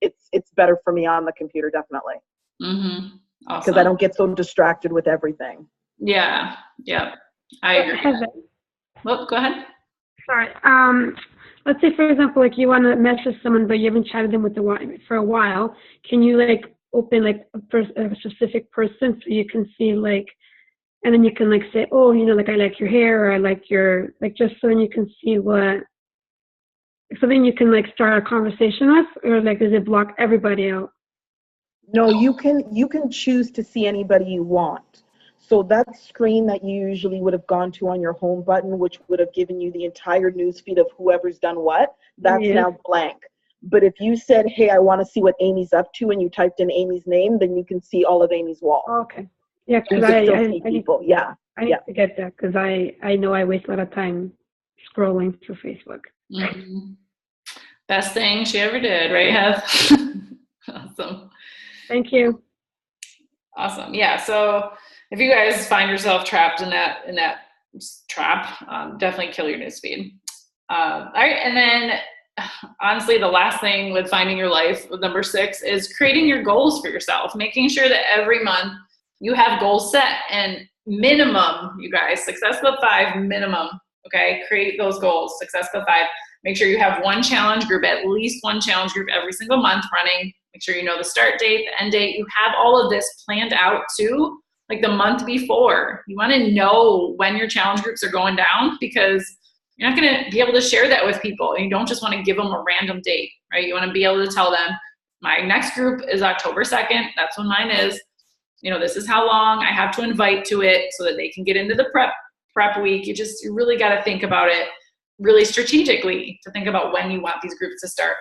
it's better for me on the computer, definitely. Mm-hmm. Awesome. Because I don't get so distracted with everything. Yeah. Yeah. I agree. Well, go ahead. Sorry. Let's say, for example, like you want to message someone, but you haven't chatted them for a while. Can you like open like a specific person so you can see like, and then you can like say, oh, like I like your hair, or I like your, like, just so then you can see what, so then you can like start a conversation with, or like does it block everybody out? No, you can choose to see anybody you want. So that screen that you usually would have gone to on your home button, which would have given you the entire news feed of whoever's done what, that's now blank. But if you said, hey, I want to see what Amy's up to, and you typed in Amy's name, then you can see all of Amy's wall. Okay. Yeah, because I need to get that, because I know I waste a lot of time scrolling through Facebook. Mm-hmm. Best thing she ever did, right, Heath? Awesome. Thank you. Awesome. Yeah. So if you guys find yourself trapped in that trap, definitely kill your newsfeed. All right. And then honestly, the last thing with finding your life, with number 6, is creating your goals for yourself, making sure that every month you have goals set, and minimum, you guys, Success Club 5 minimum. Okay. Create those goals. Success Club 5. Make sure you have one challenge group, at least one challenge group every single month running. Make sure you know the start date, the end date. You have all of this planned out too, like the month before. You want to know when your challenge groups are going down, because you're not going to be able to share that with people. And you don't just want to give them a random date, right? You want to be able to tell them, my next group is October 2nd. That's when mine is. This is how long I have to invite to it so that they can get into the prep week. You really got to think about it really strategically, to think about when you want these groups to start.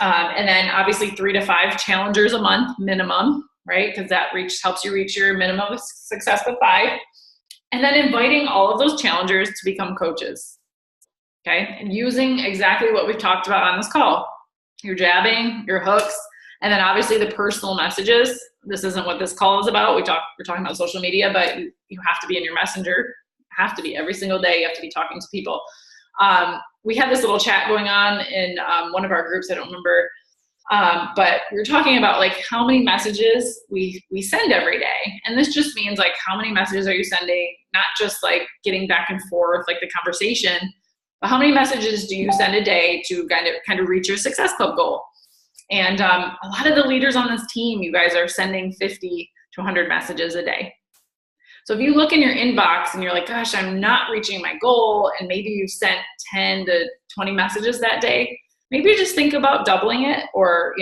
And then obviously 3 to 5 challengers a month minimum, right? Because that helps you reach your minimum of Success with 5. And then inviting all of those challengers to become coaches, okay? And using exactly what we've talked about on this call. Your jabbing, your hooks, and then obviously the personal messages. This isn't what this call is about. We're talking about social media, but you have to be in your messenger. Have to be every single day. You have to be talking to people. We had this little chat going on in one of our groups, I don't remember, but we were talking about like how many messages we send every day. And this just means like how many messages are you sending, not just like getting back and forth, like the conversation, but how many messages do you send a day to kind of reach your Success Club goal? And a lot of the leaders on this team, you guys are sending 50 to 100 messages a day. So if you look in your inbox and you're like, gosh, I'm not reaching my goal, and maybe you've sent 10 to 20 messages that day, maybe just think about doubling it, or,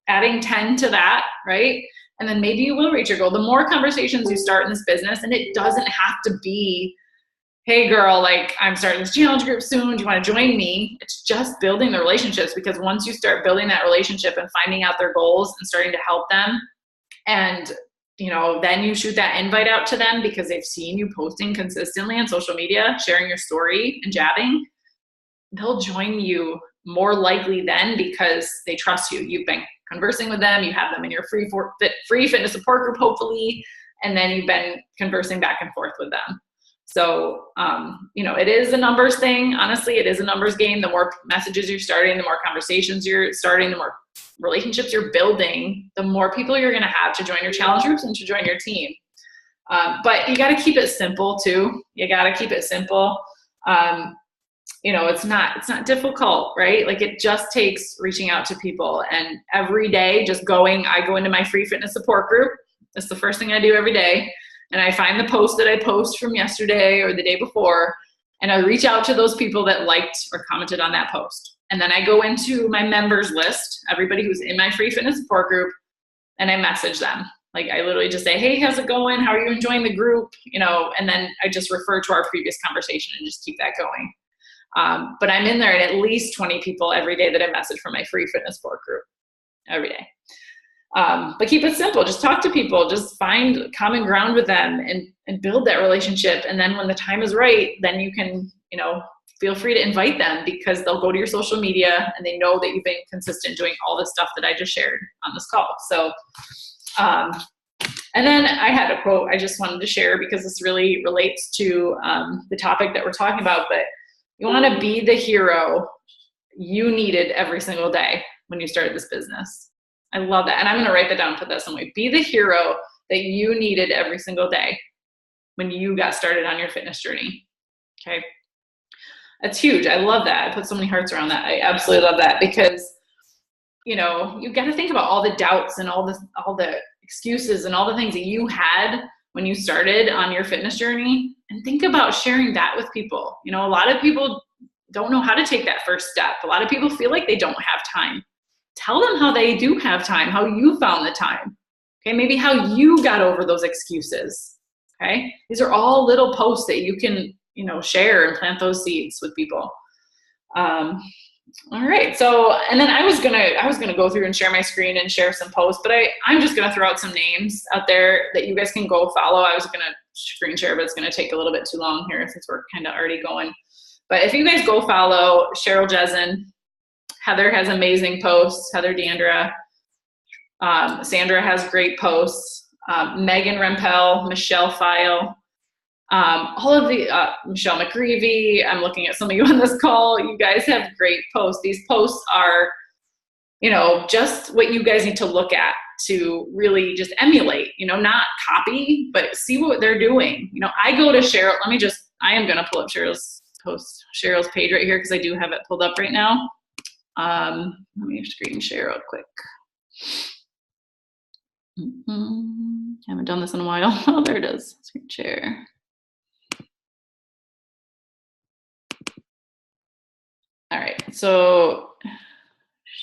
adding 10 to that, right? And then maybe you will reach your goal. The more conversations you start in this business, and it doesn't have to be, hey girl, like I'm starting this challenge group soon, do you want to join me? It's just building the relationships, because once you start building that relationship and finding out their goals and starting to help them, And, you know, then you shoot that invite out to them because they've seen you posting consistently on social media, sharing your story and jabbing. They'll join you more likely then because they trust you. You've been conversing with them. You have them in your free fitness support group, hopefully. And then you've been conversing back and forth with them. So, you know, it is a numbers thing. Honestly, it is a numbers game. The more messages you're starting, the more conversations you're starting, the more relationships you're building, the more people you're going to have to join your challenge groups and to join your team. But you got to keep it simple too. You got to keep it simple. You know, it's not difficult, right? Like, it just takes reaching out to people, and every day I go into my free fitness support group. That's the first thing I do every day. And I find the post that I post from yesterday or the day before, and I reach out to those people that liked or commented on that post. And then I go into my members list, everybody who's in my free fitness support group, and I message them. Like, I literally just say, hey, how's it going? How are you enjoying the group? You know, and then I just refer to our previous conversation and just keep that going. But I'm in there at least 20 people every day that I message from my free fitness support group every day. But keep it simple. Just talk to people. Just find common ground with them and build that relationship. And then when the time is right, then you can, you know, feel free to invite them, because they'll go to your social media and they know that you've been consistent doing all the stuff that I just shared on this call. So, and then I had a quote I just wanted to share because this really relates to the topic that we're talking about. But you want to be the hero you needed every single day when you started this business. I love that. And I'm going to write that down and put that somewhere. Be the hero that you needed every single day when you got started on your fitness journey. Okay. That's huge. I love that. I put so many hearts around that. I absolutely love that, because, you know, you got to think about all the doubts and all the excuses and all the things that you had when you started on your fitness journey, and think about sharing that with people. You know, a lot of people don't know how to take that first step. A lot of people feel like they don't have time. Tell them how they do have time, how you found the time. Okay, maybe how you got over those excuses. Okay, these are all little posts that you can, you know, share and plant those seeds with people. All right, so, and then I was gonna go through and share my screen and share some posts, but I'm just gonna throw out some names out there that you guys can go follow. I was gonna screen share, but it's gonna take a little bit too long here since we're kind of already going. But if you guys go follow Cheryl Jessen, Heather has amazing posts. Heather Deandra, Sandra has great posts. Megan Rempel, Michelle File, all of the Michelle McGreevy. I'm looking at some of you on this call. You guys have great posts. These posts are, you know, just what you guys need to look at to really just emulate. You know, not copy, but see what they're doing. You know, I go to Cheryl. I am going to pull up Cheryl's page right here because I do have it pulled up right now. Let me screen share real quick. Haven't done this in a while. Oh, there it is. Screen share. All right. So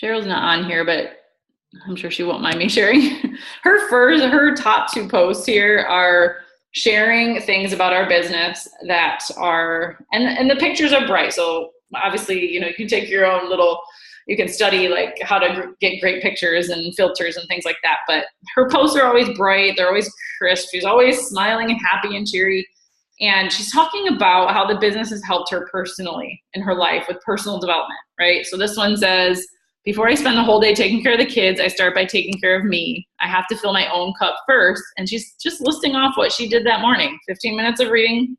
Cheryl's not on here, but I'm sure she won't mind me sharing. Her top two posts here are sharing things about our business that are, and the pictures are bright. So obviously, you know, you can take your own little, you can study like how to get great pictures and filters and things like that. But her posts are always bright. They're always crisp. She's always smiling and happy and cheery. And she's talking about how the business has helped her personally in her life with personal development, right? So this one says, before I spend the whole day taking care of the kids, I start by taking care of me. I have to fill my own cup first. And she's just listing off what she did that morning. 15 minutes of reading,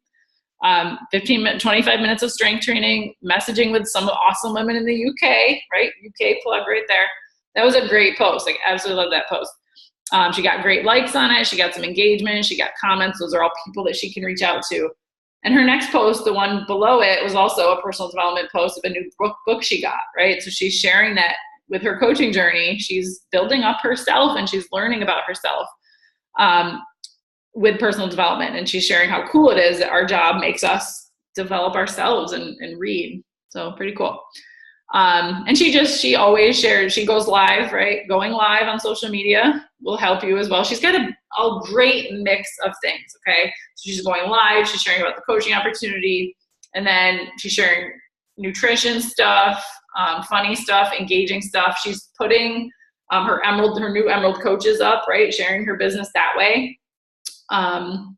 25 minutes of strength training, messaging with some awesome women in the UK, right? UK plug right there. That was a great post. Like, absolutely love that post. She got great likes on it. She got some engagement. She got comments. Those are all people that she can reach out to. And her next post, the one below it, was also a personal development post of a new book she got, right? So she's sharing that with her coaching journey. She's building up herself and she's learning about herself with personal development. And she's sharing how cool it is that our job makes us develop ourselves and read. So pretty cool. And she always shares, she goes live, right? Going live on social media will help you as well. She's got a great mix of things, okay? So she's going live, she's sharing about the coaching opportunity, and then she's sharing nutrition stuff, funny stuff, engaging stuff. She's putting her new Emerald coach is up, right? Sharing her business that way. I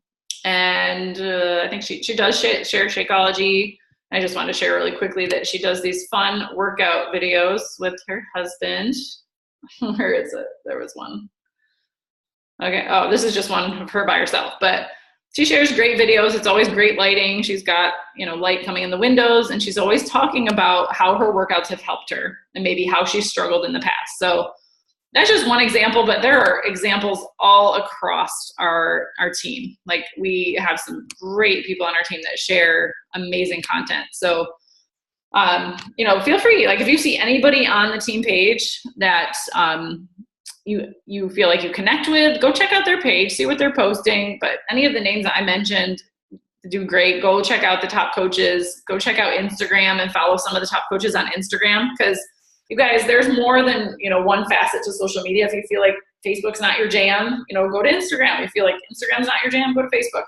think she does share Shakeology. I just wanted to share really quickly that she does these fun workout videos with her husband. Where is it? There was one. Okay. Oh, this is just one of her by herself, but she shares great videos. It's always great lighting. She's got, light coming in the windows, and she's always talking about how her workouts have helped her and maybe how she struggled in the past. So that's just one example, but there are examples all across our team. Like, we have some great people on our team that share amazing content. So, feel free, like, if you see anybody on the team page that you feel like you connect with, go check out their page, see what they're posting. But any of the names that I mentioned do great. Go check out the top coaches. Go check out Instagram and follow some of the top coaches on Instagram, because you guys, there's more than, one facet to social media. If you feel like Facebook's not your jam, go to Instagram. If you feel like Instagram's not your jam, go to Facebook.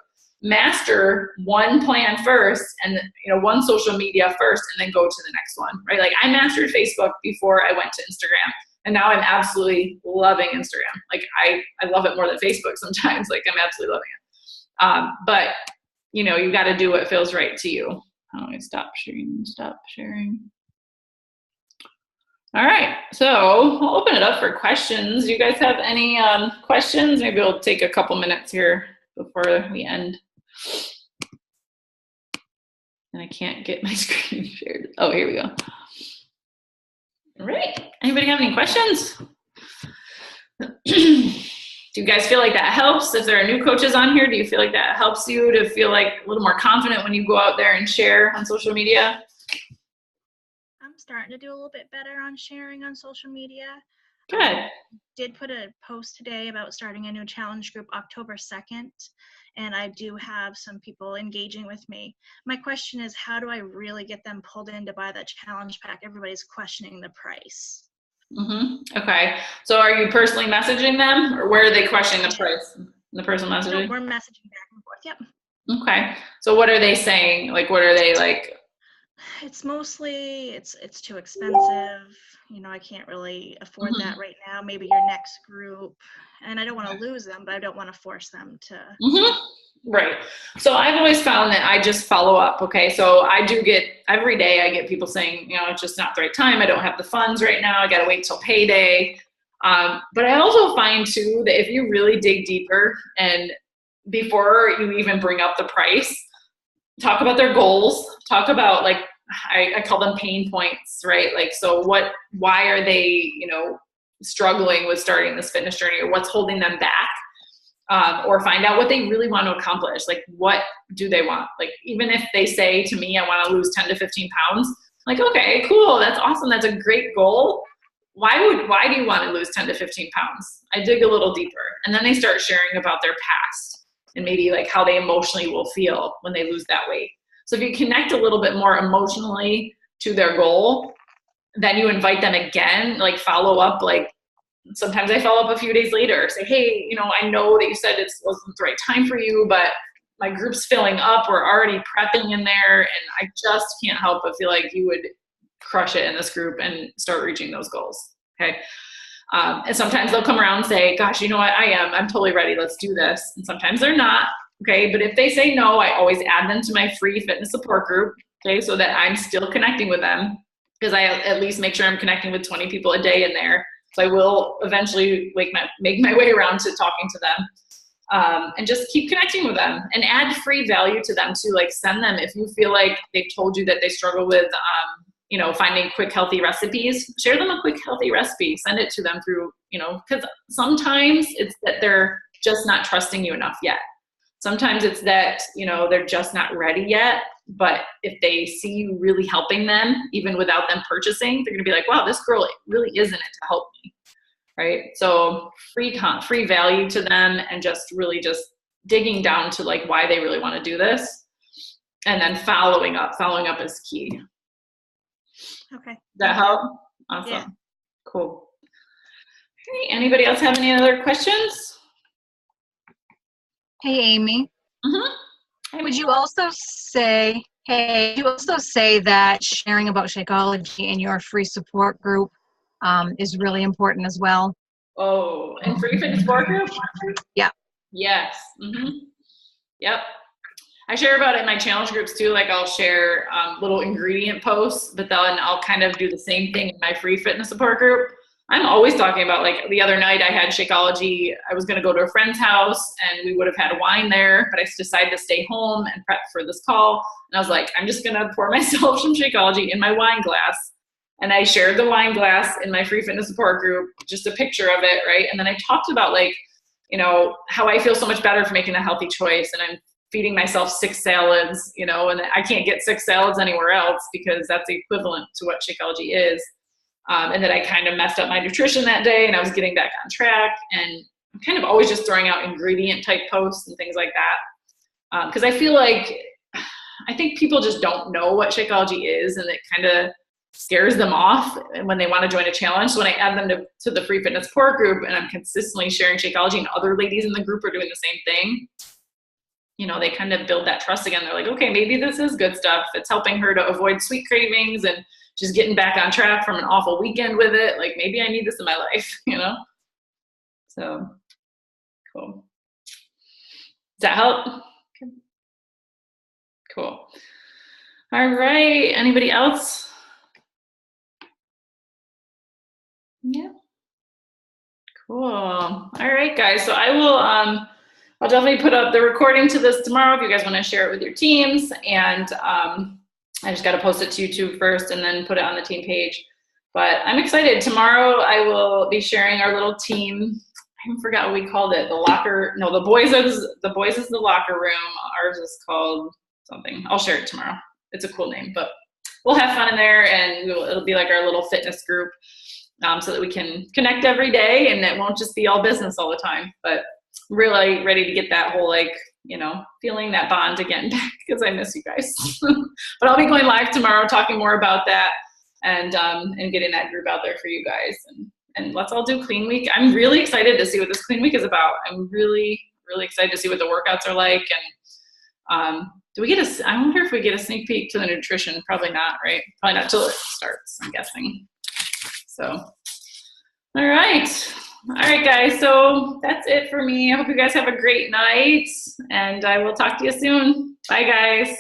Master one plan first, and one social media first, and then go to the next one, right? Like, I mastered Facebook before I went to Instagram, and now I'm absolutely loving Instagram. Like, I love it more than Facebook sometimes. Like, I'm absolutely loving it. But you got to do what feels right to you. How do I stop sharing? All right, so I'll open it up for questions. You guys have any questions? Maybe we'll take a couple minutes here before we end. And I can't get my screen shared. Oh, here we go. All right, anybody have any questions? Do you guys feel like that helps? If there are new coaches on here, do you feel like that helps you to feel like a little more confident when you go out there and share on social media? Starting to do a little bit better on sharing on social media. Good. Did put a post today about starting a new challenge group October 2nd, and I do have some people engaging with me. My question is, how do I really get them pulled in to buy that challenge pack? Everybody's questioning the price. Okay. So are you personally messaging them, or where are they questioning the price? The person messaging? No, we're messaging back and forth. Yep. Okay. So what are they saying? Like, what are they like? It's mostly it's too expensive. I can't really afford that right now. Maybe your next group, and I don't want to lose them, but I don't want to force them to. Right. So I've always found that I just follow up. Okay. So I do get every day. I get people saying, it's just not the right time. I don't have the funds right now. I got to wait till payday. But I also find too that if you really dig deeper and before you even bring up the price, talk about their goals. Talk about, like, I call them pain points, right? Like, so why are they, struggling with starting this fitness journey, or what's holding them back? Or find out what they really want to accomplish. Like, what do they want? Like, even if they say to me, I want to lose 10 to 15 pounds, like, okay, cool. That's awesome. That's a great goal. Why do you want to lose 10 to 15 pounds? I dig a little deeper. And then they start sharing about their past and maybe like how they emotionally will feel when they lose that weight. So if you connect a little bit more emotionally to their goal, then you invite them again, like follow up. Like, sometimes I follow up a few days later, say, hey, I know that you said it wasn't the right time for you, but my group's filling up. We're already prepping in there, and I just can't help but feel like you would crush it in this group and start reaching those goals. Okay. And sometimes they'll come around and say, gosh, you know what? I'm totally ready. Let's do this. And sometimes they're not. Okay. But if they say no, I always add them to my free fitness support group. Okay. So that I'm still connecting with them, because I at least make sure I'm connecting with 20 people a day in there. So I will eventually make my way around to talking to them, and just keep connecting with them and add free value to them too. Like, send them, if you feel like they've told you that they struggle with, finding quick, healthy recipes, share them a quick, healthy recipe, send it to them through, because sometimes it's that they're just not trusting you enough yet. Sometimes it's that, they're just not ready yet. But if they see you really helping them, even without them purchasing, they're going to be like, wow, this girl really is in it to help me. Right. So free value to them, and just really just digging down to like why they really want to do this. And then following up is key. Okay. Does that help? Awesome. Yeah. Cool. Okay. Anybody else have any other questions? Hey, Amy. Mm-hmm. Would you also say that sharing about Shakeology in your free support group is really important as well. Oh, and free fitness support group? Yeah. Yes. Yep. I share about it in my challenge groups too. Like I'll share little ingredient posts, but then I'll kind of do the same thing in my free fitness support group. I'm always talking about, like the other night I had Shakeology. I was going to go to a friend's house and we would have had wine there, but I decided to stay home and prep for this call. And I was like, I'm just going to pour myself some Shakeology in my wine glass. And I shared the wine glass in my free fitness support group, just a picture of it, right? And then I talked about like, you know, how I feel so much better for making a healthy choice. And I'm feeding myself 6 salads, you know, and I can't get 6 salads anywhere else because that's the equivalent to what Shakeology is. And then I kind of messed up my nutrition that day and I was getting back on track. And I'm kind of always just throwing out ingredient type posts and things like that. Because I feel like, I think people just don't know what Shakeology is, and it kind of scares them off when they want to join a challenge. So when I add them to the free fitness support group and I'm consistently sharing Shakeology and other ladies in the group are doing the same thing, you know, they kind of build that trust again. They're like, okay, maybe this is good stuff. It's helping her to avoid sweet cravings and she's getting back on track from an awful weekend with it. Like maybe I need this in my life, you know? So cool. Does that help? Okay. Cool. All right. Anybody else? Yeah. Cool. All right, guys. So I will, I'll definitely put up the recording to this tomorrow if you guys want to share it with your teams. And I just got to post it to YouTube first and then put it on the team page. But I'm excited. Tomorrow I will be sharing our little team. I forgot what we called it. The locker. No, the boys is the locker room. Ours is called something. I'll share it tomorrow. It's a cool name, but we'll have fun in there, and it'll be like our little fitness group, so that we can connect every day, and it won't just be all business all the time. But really ready to get that whole, like, you know, feeling that bond again back, because I miss you guys. But I'll be going live tomorrow talking more about that and getting that group out there for you guys. And let's all do Clean Week. I'm really excited to see what this Clean Week is about. I'm really, really excited to see what the workouts are like. And do we get I wonder if we get a sneak peek to the nutrition. Probably not, right? Probably not till it starts, I'm guessing. So, all right. All right, guys. So that's it for me. I hope you guys have a great night, and I will talk to you soon. Bye, guys.